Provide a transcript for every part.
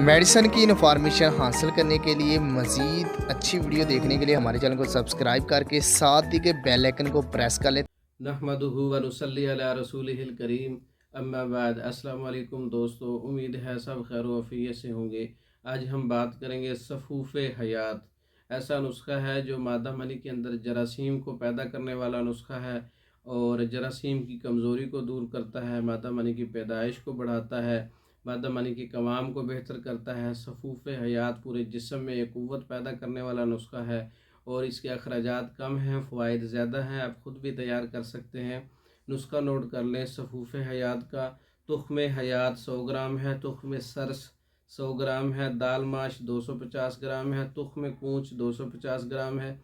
Medicine की information हासिल करने के लिए मज़ीद अच्छी वीडियो देखने के लिए हमारे चैनल को सब्सक्राइब करके साथ ही के बेल आइकन को प्रेस कर लें। नहमदुहु व नुसल्ली अला रसूलिहिल करीम अम्मा बाद। अस्सलाम वालेकुम दोस्तों, उम्मीद है सब खैर वफ़ियत से होंगे। आज हम बात करेंगे सफ़ूफ़े हयात। ऐसा नुस्खा है जो मादा मनी के अंदर जरासीम को पैदा करने वाला नुस्खा है और जरासीम की कमज़ोरी को दूर करता है, मादा मनी की पैदाइश को बढ़ाता है, मादा मनी की कवाम को बेहतर करता है। सफ़ूफ़े हयात पूरे जिस्म में एक क़ुव्वत पैदा करने वाला नुस्खा है और इसके अखराजात कम हैं, फ़वाइद ज़्यादा हैं। आप ख़ुद भी तैयार कर सकते हैं। नुस्खा नोट कर लें। सफ़ूफ़े हयात का तुख़्म हयात 100 ग्राम है, तुख़्म सरस 100 ग्राम है, दाल माश 250 ग्राम है, तुख़्म कूंच 250 ग्राम है।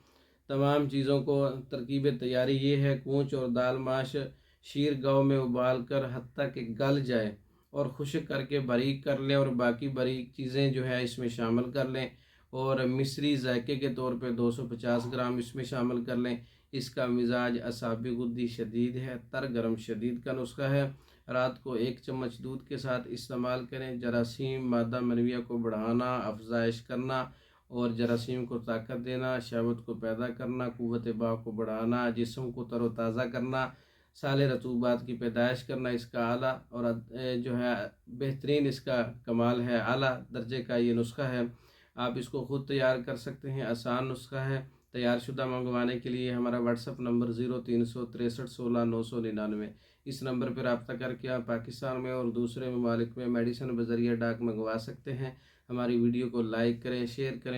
तमाम चीज़ों को तरकीब तैयारी ये है, कूंच और दाल माश शीर गौ में उबाल कर हत्ता कि गल जाए और खुश्क करके बारीक कर लें और बाकी बारीक चीज़ें जो है इसमें शामिल कर लें और मिस्री जायके के तौर पे 250 ग्राम इसमें शामिल कर लें। इसका मिजाज असाबी गुद्दी शदीद है, तर गरम शदीद का नुस्खा है। रात को 1 चम्मच दूध के साथ इस्तेमाल करें। जरासीम मादा मनविया को बढ़ाना, अफजाइश करना और जरासीम को ताकत देना, शहवत को पैदा करना, क़ुव्वत बा को बढ़ाना, जिस्म को तरोताज़ा करना, साले रतूबात की पैदाइश करना इसका आला और जो है बेहतरीन इसका कमाल है, आला दर्जे का ये नुस्खा है। आप इसको ख़ुद तैयार कर सकते हैं, आसान नुस्खा है। तैयार शुदा मंगवाने के लिए हमारा व्हाट्सअप नंबर 036316 999। इस नंबर पर रब्ता करके आप पाकिस्तान में और दूसरे ममालिक में मेडिसिन बज़रिया डाक मंगवा सकते हैं। हमारी वीडियो को लाइक करें, शेयर करें।